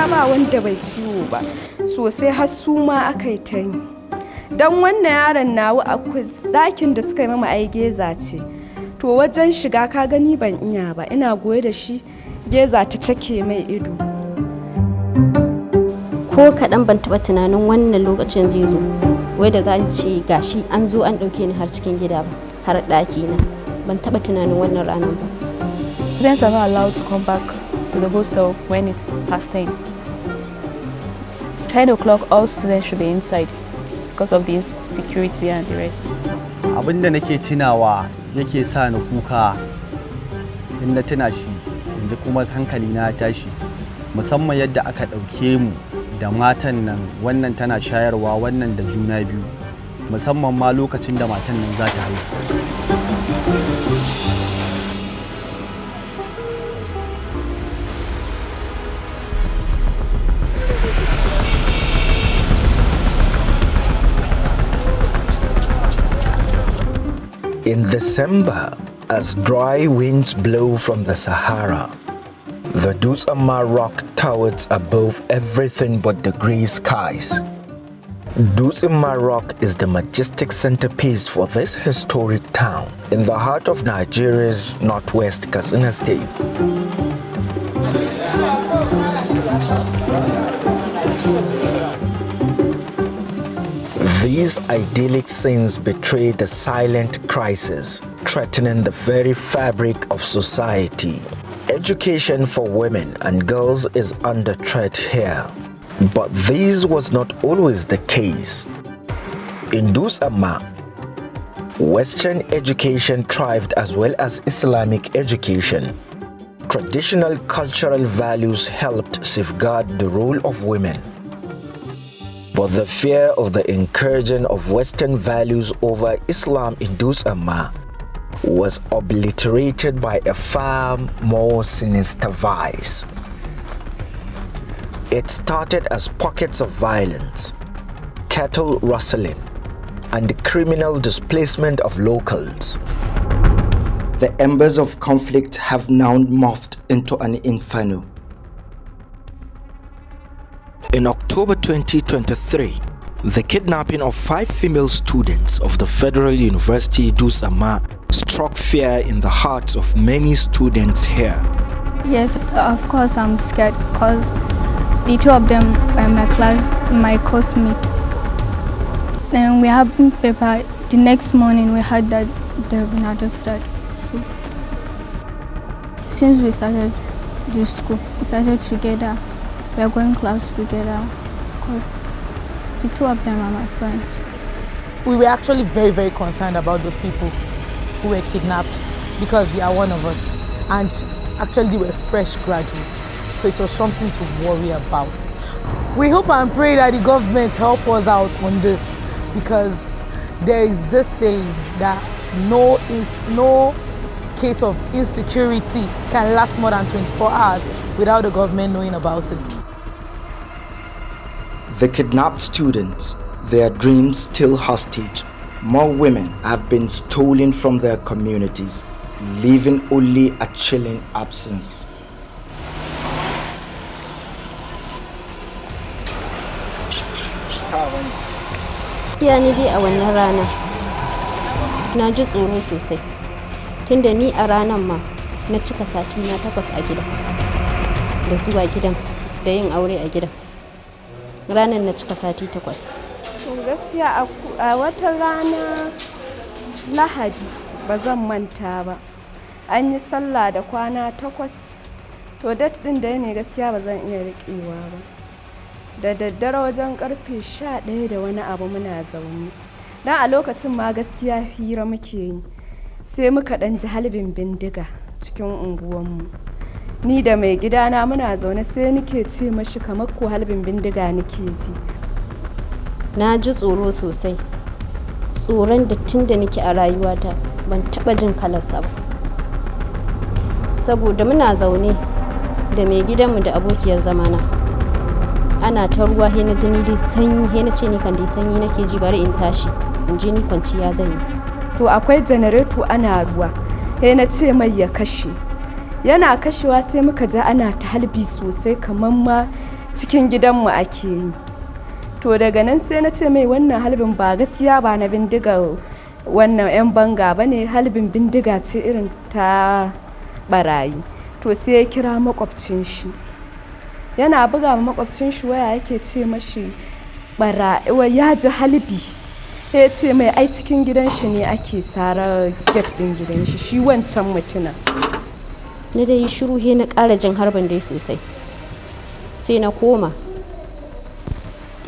ba wanda bai ciwo ba sosai har su ma aka yi ta yi don wannan yaron nawa akwai ɗakin da suka yi mama ai geza ce to wajen shiga ka gani ban iya ba ina goye da shi geza ta cake mai ido ko kaɗan ban taɓa tunanin wannan lokacin zai zo wai da zan ce gashi an zo an ɗauke ni har cikin gida ba har ɗaki na ban taɓa tunanin wannan ranar ba. Students are not allowed to come back to the hostel when it's past 10. 10 o'clock all students should be inside because of the insecurity and the rest. Abinda nake tunawa yake sa ni kuka in na tuna shi inda kuma hankali na tashi musamman yadda aka ɗauke mu da matan nan wannan tana shayarwa wannan da juna biyu musamman ma lokacin da matan nan za ta haihu. In December, as dry winds blow from the Sahara, the Dutsinma rock towers above everything but the grey skies. Dutsinma rock is the majestic centerpiece for this historic town in the heart of Nigeria's northwest Katsina state. These idyllic scenes betray the silent crisis threatening the very fabric of society. Education for women and girls is under threat here. But this was not always the case. In Dutsinma, Western education thrived as well as Islamic education. Traditional cultural values helped safeguard the role of women. But the fear of the incursion of Western values over Islam in Dutsinma was obliterated by a far more sinister vice. It started as pockets of violence, cattle rustling, and the criminal displacement of locals. The embers of conflict have now morphed into an inferno. In October 2023, the kidnapping of 5 female students of the Federal University Dutsinma struck fear in the hearts of many students here. Yes, of course I'm scared because the 2 of them are my classmates. Then we have paper. The next morning we heard that they've been adopted. Since we started the school, we started together. We are going class together because the 2 of them are my friends. We were actually very, very concerned about those people who were kidnapped because they are one of us. And actually they were fresh graduates. So it was something to worry about. We hope and pray that the government help us out on this because there is this saying that no case of insecurity can last more than 24 hours without the government knowing about it. The kidnapped students, their dreams still hostage. More women have been stolen from their communities, leaving only a chilling absence. Ya ni dai a wannan rana na ji tsoro sosai tunda ni a ranan ma na cika sati na 8 a gida da zuwa gidan da yin aure a gidan ranan na cika sati 8. Gaskiya a wata rana Lahadi ba zan manta ba an yi sallah da kwana 8 to date din da ne gaskiya ba zan iya riƙewa ba. Da daddare wajen karfe 11 da wani abu muna zaune dan a lokacin ma gaskiya hira muke yi sai muka dan ji halbin bindiga cikin unguwanmu ni da mai gidana muna zaune sai nake ce mashi kamar ko halbin bindiga nake ji. Na ji tsoro sosai, tsoron da tun da nake a rayuwata ban taba jin kalarsa ba saboda muna zaune da mai gidanmu da abokiyar zamana ana ta ruwa he na jini dai sanyi he na ce ni kan dai sanyi nake ji bari in tashi in ji ni kwanciya zan yi. To akwai generator ana ruwa he na ce mai ya kashe yana kashewa sai muka ji ana ta halbi sosai kamar ma cikin gidanmu ake yi. To daga nan sai na ce mai wannan halbin ba gaskiya ba na bindiga wannan 'yan banga ba ne, halbin bindiga ce irin ta barayi. To sai ya kira makwabcin shi, yana buga ma makwabcin shi waya yake ce mashi ya ji halbi. Ya ce mai ai cikin gidan shi ne ake sara gate din gidan shi, shi wancan mutuna. Na dai shiru he na ƙara jin harbin dai sosai. Sai na koma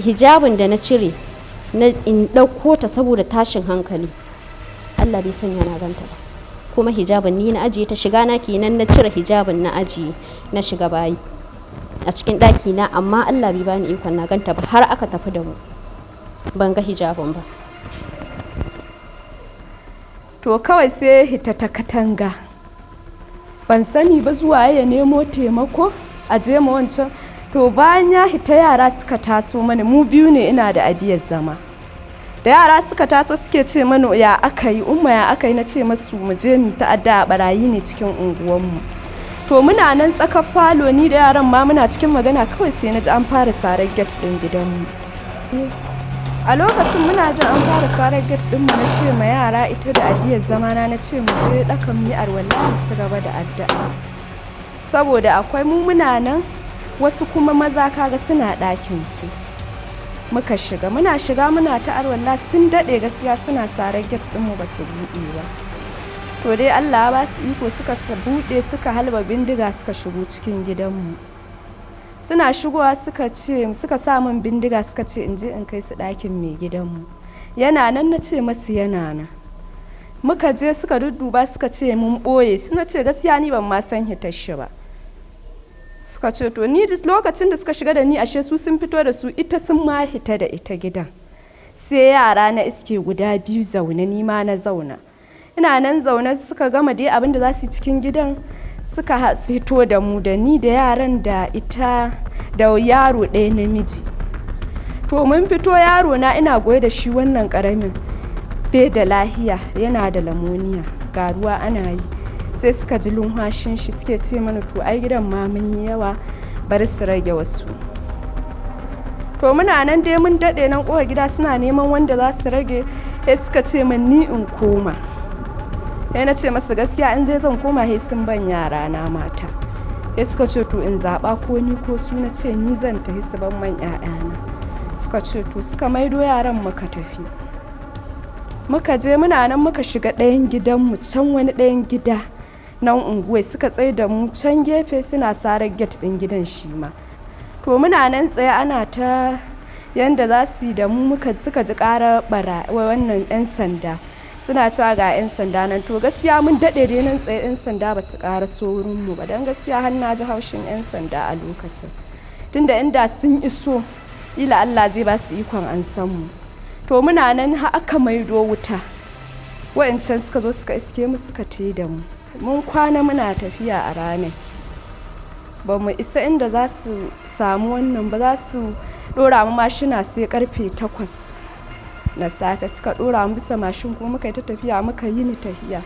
hijabin da na cire na in ɗauko ta saboda tashin hankali. Allah bai sanya na ganta ba, kuma hijabin ni na ajiye ta, shiga na kenan na cire hijabin na ajiye na shiga bayi a cikin ɗaki na, amma Allah bai bani ikon na ganta ba har aka tafi da mu ban ga hijabin ba. To kawai sai hita ta katanga, ban sani ba zuwa ya nemo taimako a je ma wancan. To bayan ya hita yara suka taso mana, mu biyu ne ina da adiyar zama, da yara suka taso suke ce mana ya aka yi, umma ya aka yi, na ce masu mu je mu ta'adda barayi ne cikin unguwanmu. To muna nan tsakar falo ni da yaran ma muna cikin magana, kawai sai na ji an fara sarar gate din gidanmu. A lokacin muna jin an fara sarar gate din mu, na ce ma yara ita da adiyar zamana, na ce mu je dakan mi arwalla mu ci gaba da addu'a, saboda akwai mu muna nan wasu kuma maza kaga suna ɗakin su. Muka shiga muna ta arwalla, sun daɗe gaskiya suna sarar gate din mu ba su buɗe ba. To dai Allah ba su iko suka buɗe, suka halba bindiga suka shigo cikin gidanmu. Suna shigowa suka sa min bindiga suka ce in je in kai su ɗakin mai gidanmu. Yana nan, na ce masu yana nan. Muka je suka dudduba suka ce mun ɓoye, suna ce gaskiya ni ban ma san hitar shi ba. Suka ce to ni lokacin da suka shiga da ni ashe su sun fito da su, ita sun ma hita da ita gidan. Sai yara na iske guda biyu zaune, ni ma na zauna. Ina nan zaune suka gama dai abin da za su yi cikin gidan, suka hito da mu, da ni da yaran da ita da yaro ɗaya namiji. To mun fito, yaro na ina goye da shi wannan ƙaramin bai da lahiya, yana da lamoniya, ga ruwa ana yi. Sai suka ji lumhashin shi suke ce mana to ai gidan ma mun yi yawa, bari su rage wasu. To muna nan dai mun daɗe nan ƙofar gida suna neman wanda za su rage, sai suka ce min ni in koma. Sai na ce masu gaskiya in dai zan koma sai sun ban yara na mata. Sai suka ce to in zaɓa ko ni ko su, na ce ni zan tafi su ban man 'ya'yana. Suka ce to, suka maido yaran muka tafi. Muka je muna nan muka shiga ɗayan gidanmu, can wani ɗayan gida nan unguwai, suka tsaye da mu can gefe suna sarar gate ɗin gidan shi ma. To muna nan tsaye ana ta yanda za su yi da mu, suka ji ƙarar wannan 'yan sanda suna cewa ga 'yan sanda nan. To gaskiya mun daɗe dai nan tsaye 'yan sanda ba su ƙara so wurinmu ba, don gaskiya har na ji haushin 'yan sanda a lokacin, tunda inda sun iso ila Allah zai ba su ikon an san mu. To muna nan har aka maido wuta, wa'ancan suka zo suka iske mu suka te da mu. Mun kwana muna tafiya a ranar, ba mu isa inda za su samu wannan ba, za su ɗora mu mashina sai karfe 8 na safe. Suka ɗora mu bisa mashin kuma muka yi ta tafiya, muka yi ni tafiya.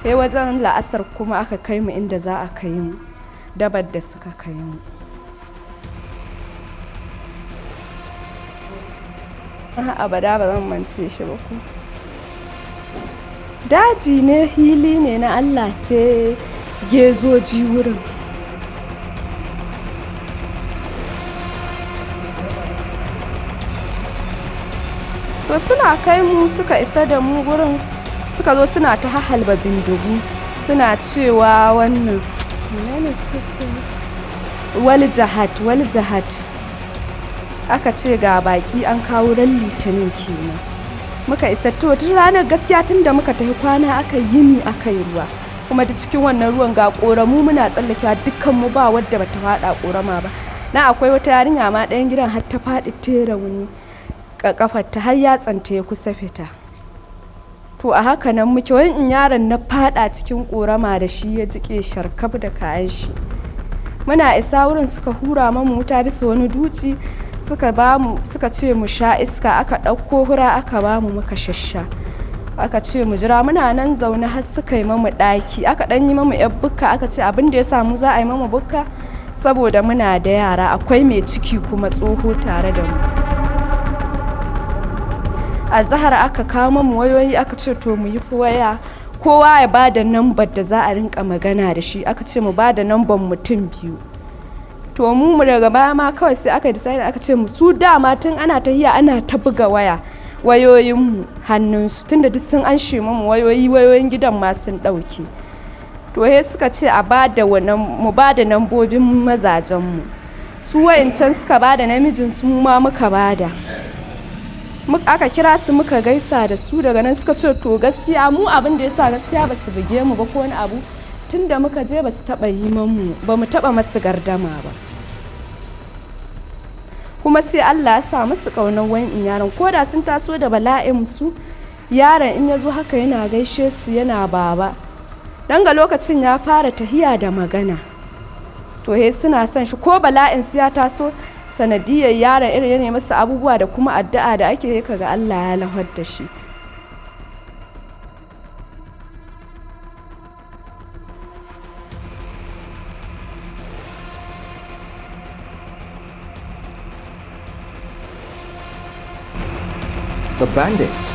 Sai wajen la'asar kuma aka kai mu inda za a kai mu, dabar da suka kai mu. Abada ba zan mance shi ba ku. Daji ne, hili ne na Allah, sai gezoji wurin. To suna kai mu, suka isa da mu gurin, suka zo suna ta halba bindigu, suna cewa wannan menene suka ce, wal jihad. Aka ce ga baki an kawo ran litinin kenan. Muka isa, to tun ranar gaskiya tun da muka tafi kwana aka yi ni aka yi ruwa, kuma da cikin wannan ruwan ga ƙoramu muna tsallakewa, dukkan mu ba wadda bata faɗa ƙorama ba. Na akwai wata yarinya ma ɗayan gidan har ta faɗi ta rauni, kafarta har yatsanta ya kusa fita. To a haka nan muke, wani in yaron na faɗa cikin ƙorama da shi ya jiƙe sharkaf da kayan shi. Muna isa wurin suka hura mamu wuta bisa wani dutse, suka ce mu sha iska, aka ɗauko hura aka bamu muka shasha. Aka ce mu jira, muna nan zaune har suka yi mamu ɗaki, aka ɗan yi mamu yar bukka, aka ce abin da ya samu za a yi mamu bukka saboda muna da yara, akwai mai ciki kuma tsoho tare da mu. A zahar aka kawo mu wayoyi aka ce to mu yi waya, kowa ya bada nambar da za a rinka magana da shi, aka ce mu bada nambar mutum 2. To mu daga baya ma kawai sai aka decide aka ce mu su dama tun ana tahiya ana ta buga waya wayoyin mu hannunsu tunda duk sun anshe mu wayoyin gidan ma sun dauke. To he suka ce a mu bada nambobin mazajen mu, su wayancan suka bada namijin su ma muka bada, aka kira su muka gaisa da su. Daga nan suka ce to gaskiya mu abin da yasa gaskiya basu buge mu ba ko wani abu, tunda muka je basu taba yi mu ba mu taba masu gardama ba, kuma sai Allah ya sa musu kaunar wani yaran, koda sun taso da bala'in su, yaron in yazo haka yana gaishe su yana baba, dan ga lokacin ya fara tahiya da magana. To he suna son shi, ko bala'in su ya taso sanadiyar yaron irin yana masa abubuwa da kuma addu'a da ake yi, kaga Allah ya lahar da shi. The bandits,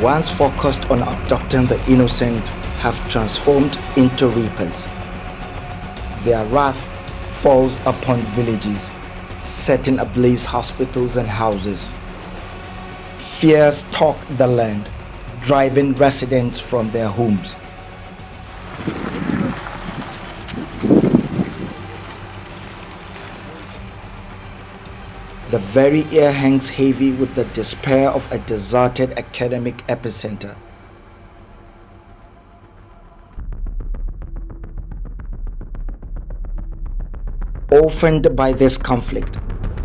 once focused on abducting the innocent, have transformed into reapers. Their wrath falls upon villages, setting ablaze hospitals and houses. Fear stalks the land, driving residents from their homes. The very air hangs heavy with the despair of a deserted academic epicenter. Orphaned by this conflict,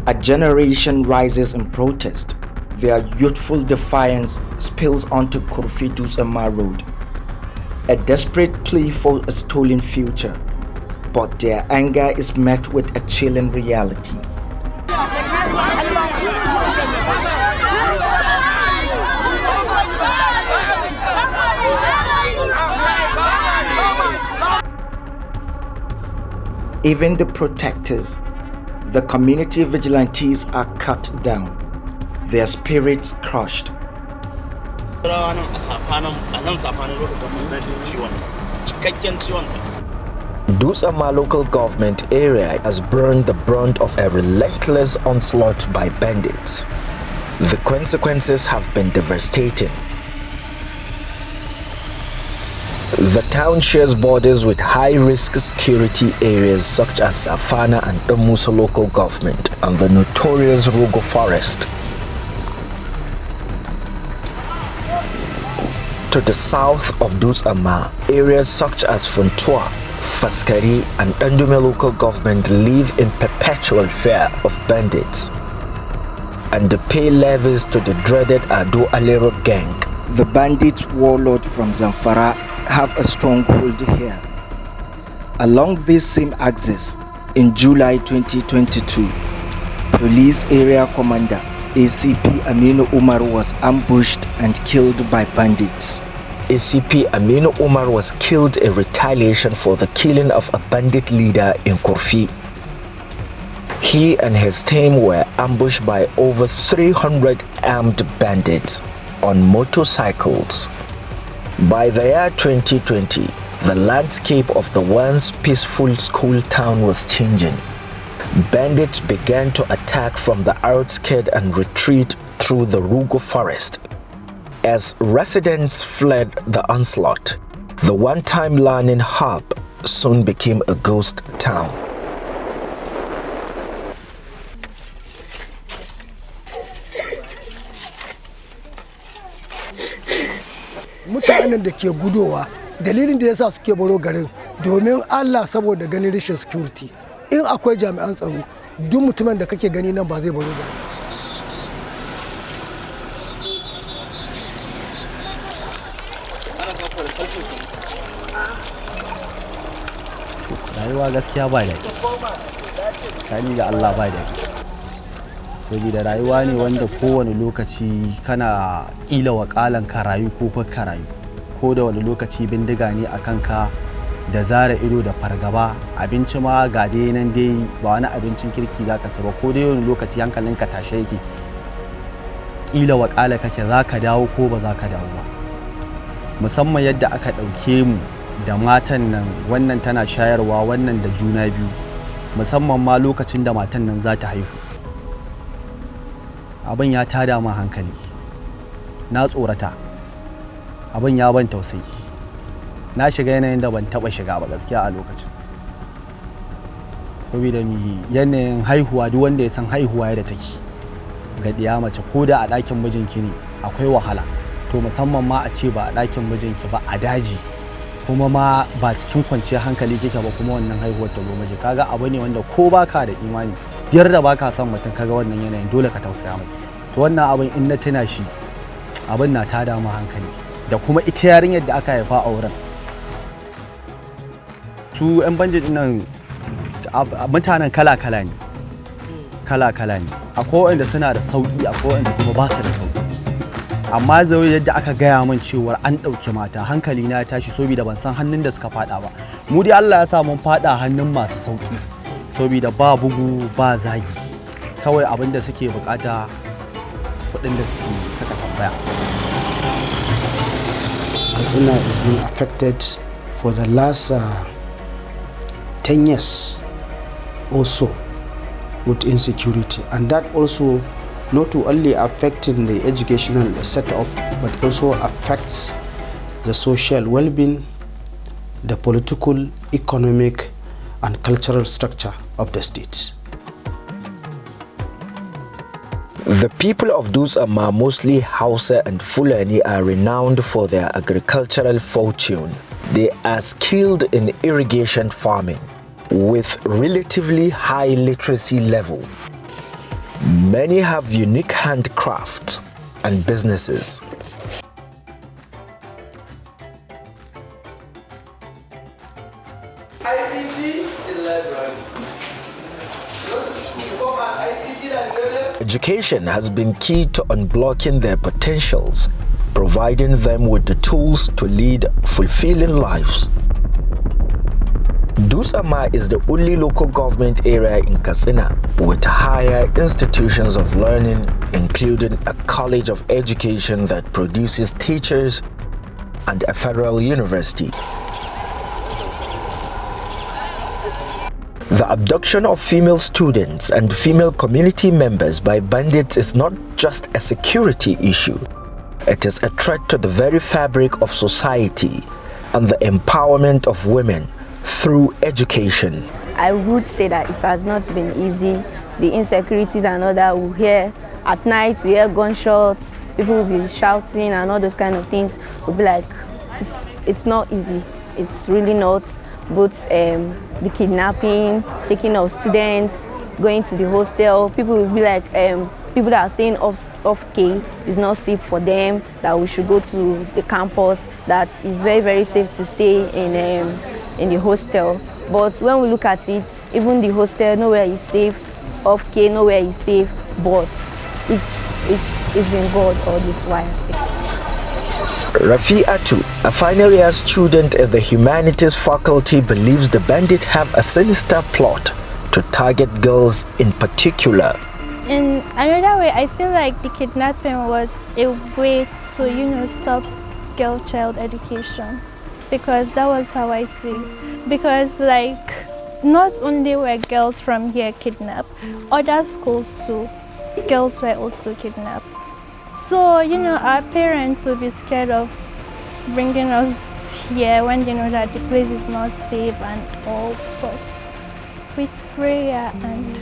a generation rises in protest. Their youthful defiance spills onto Dutsinma Road, a desperate plea for a stolen future. But their anger is met with a chilling reality. Even the protectors, the community vigilantes, are cut down, their spirits crushed. Dutsinma local government area has borne the brunt of a relentless onslaught by bandits. The consequences have been devastating. The town shares borders with high-risk security areas such as Afana and Musa local government and the notorious Rugo forest. To the south of Dutsinma, areas such as Funtua, Faskari and Ndume local government live in perpetual fear of bandits and pay levies to the dreaded Ado Alero gang. The bandit warlord from Zamfara have a stronghold here. Along this same axis, in July 2022, Police Area Commander ACP Aminu Umar was ambushed and killed by bandits. ACP Aminu Umar was killed in retaliation for the killing of a bandit leader in Kurfi. He and his team were ambushed by over 300 armed bandits on motorcycles. By the year 2020, the landscape of the once peaceful school town was changing. Bandits began to attack from the outskirts and retreat through the Rugo forest. As residents fled the onslaught, the one-time learning hub soon became a ghost town. Mutanen da ke gudowa dalilin da yasa suke baro garin domin Allah saboda ganin rashin security. In akwai jami'an tsaro duk mutumin da kake gani nan ba zai baro garin. Rayuwa gaskiya ba daɗi. Kani ga Allah ba daɗi. Saboda rayuwa ne wanda kowane lokaci kana ƙila wakalan ka rayu ko ka rayu, ko da wani lokaci bindiga ne a kanka da zara ido da fargaba. Abinci ma ga dai nan dai ba wani abincin kirki za ka ci ba, ko dai wani lokaci hankalinka tashe yake, ƙila waƙala kake za ka dawo ko ba za ka dawo ba. Musamman yadda aka ɗauke mu da matan nan, wannan tana shayarwa, wannan da juna biyu, musamman ma lokacin da matan nan za ta haihu. Abin ya tada ma hankali, na tsorata, abin ya ban tausayi, na shiga yanayin da ban taɓa shiga ba gaskiya a lokacin. Saboda yanayin haihuwa, duk wanda ya san haihuwa yadda take ga ɗiya mace, ko da a ɗakin mijinki ne akwai wahala, to musamman ma a ce ba a ɗakin mijinki ba, a daji, kuma ma ba cikin kwanciyar hankali kike ba, kuma wannan haihuwar ta zo miji, kaga abu ne wanda ko baka da imani, biyar da baka son mutum, kaga wannan yanayin dole ka tausaya mai. To wannan abin in na tuna shi, abin na tada mu hankali, da kuma ita yarinyar da aka haifa a wurin. Su 'yan bandit nan mutanen kala-kala ne, kala-kala ne, akwai wanda suna da sauƙi, akwai wanda kuma ba su da sauƙi. Amma zai yadda aka gaya min cewar an ɗauki mata, hankali na ya tashi, saboda ban san hannun da suka faɗa ba. Mu dai Allah ya sa mun faɗa hannun masu sauƙi, saboda ba bugu ba zagi, kawai abin da suke bukata kuɗin da suka tambaya. Katsina is being affected for the last 10 years also with insecurity, and that also not only affecting the educational setup but also affects the social well-being, the political, economic and cultural structure of the states. The people of Dutsinma, mostly Hausa and Fulani, are renowned for their agricultural fortune. They are skilled in irrigation farming with relatively high literacy level. Many have unique handcrafts and businesses. Education has been key to unblocking their potentials, providing them with the tools to lead fulfilling lives. Dutsinma is the only local government area in Katsina with higher institutions of learning, including a college of education that produces teachers and a federal university. The abduction of female students and female community members by bandits is not just a security issue. It is a threat to the very fabric of society and the empowerment of women through education. I would say that it has not been easy. The insecurities and all that we hear at night, we hear gunshots, people will be shouting and all those kind of things. We'll be like, it's not easy. It's really not. Both the kidnapping, taking of students, going to the hostel, people will be like, people that are staying off K is not safe for them, that we should go to the campus, that is very, very safe to stay in the hostel. But when we look at it, even the hostel, nowhere is safe, off K, nowhere is safe, but it's been God all this while. Rafi'atu, a final year student at the Humanities faculty, believes the bandits have a sinister plot to target girls in particular. In another way, I feel like the kidnapping was a way to, stop girl-child education, because that was how I see it. Because not only were girls from here kidnapped, other schools too, girls were also kidnapped. So, our parents will be scared of bringing us here when they know that the place is not safe and all, but with prayer and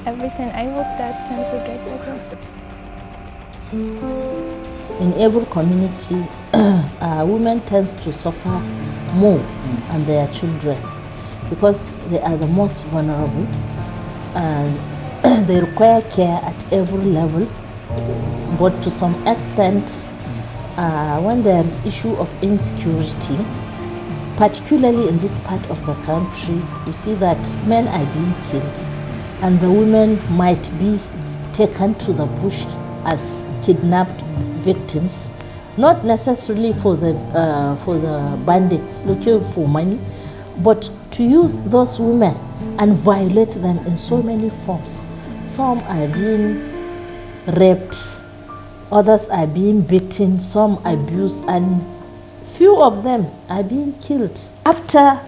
everything, I hope that things will get better. In every community, women tend to suffer more and their children because they are the most vulnerable and they require care at every level. But to some extent, when there is issue of insecurity, particularly in this part of the country, you see that men are being killed and the women might be taken to the bush as kidnapped victims, not necessarily for the bandits looking for money, But to use those women and violate them in so many forms. Some are being raped, others are being beaten, some abused, and few of them are being killed. After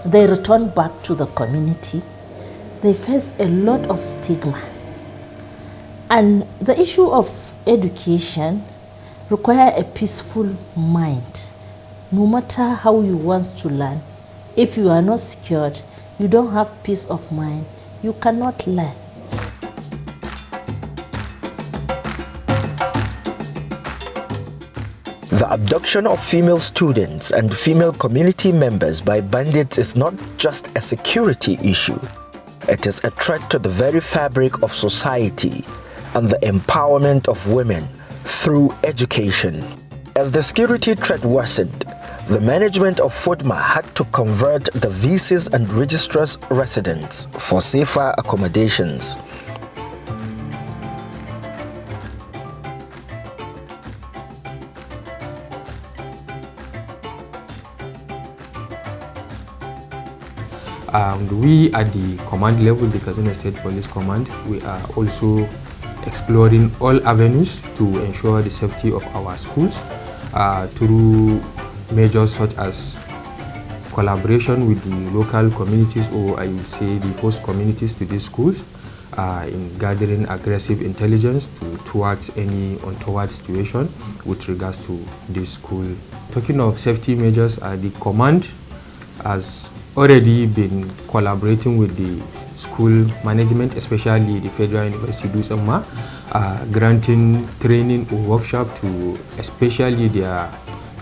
they return back to the community, they face a lot of stigma. And the issue of education requires a peaceful mind. No matter how you want to learn, if you are not secured, you don't have peace of mind, you cannot learn. The abduction of female students and female community members by bandits is not just a security issue. It is a threat to the very fabric of society and the empowerment of women through education. As the security threat worsened, the management of FUDMA had to convert the VCs and registrars' residents for safer accommodations. We at the command level, the Katsina State Police Command, we are also exploring all avenues to ensure the safety of our schools through measures such as collaboration with the local communities, or I would say the host communities to these schools, in gathering aggressive intelligence towards any untoward situation with regards to this school. Talking of safety measures, the command has already been collaborating with the school management, especially the Federal University Dutsinma, granting training or workshop to especially their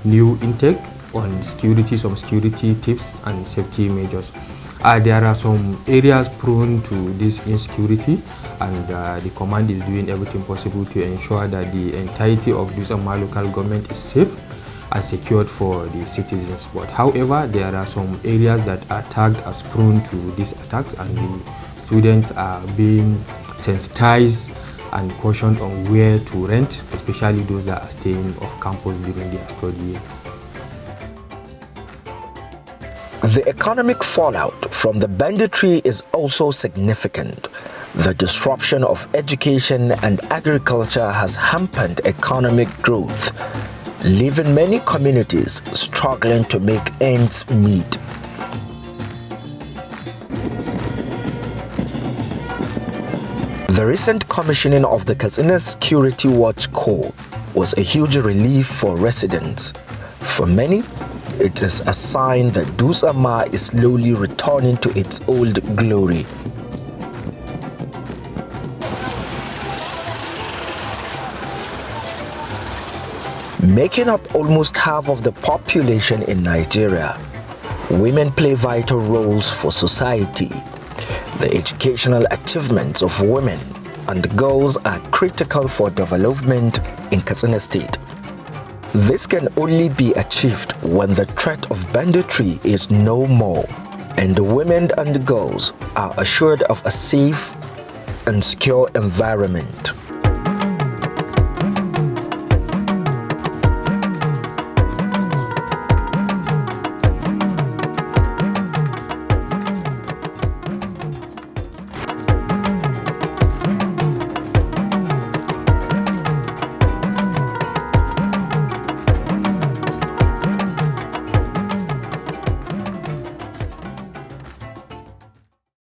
new intake on security, some security tips and safety measures. There are some areas prone to this insecurity, and the command is doing everything possible to ensure that the entirety of Dutsinma local government is safe and secured for the citizens. But however, there are some areas that are tagged as prone to these attacks, and the students are being sensitized and cautioned on where to rent, especially those that are staying off campus during their study year. The economic fallout from the banditry is also significant. The disruption of education and agriculture has hampered economic growth, leaving many communities struggling to make ends meet. The recent commissioning of the Katsina Security Watch Corps was a huge relief for residents. For many, it is a sign that Dutsinma is slowly returning to its old glory. Making up almost half of the population in Nigeria, women play vital roles for society. The educational achievements of women and girls are critical for development in Katsina State. This can only be achieved when the threat of banditry is no more, and the women and girls are assured of a safe and secure environment.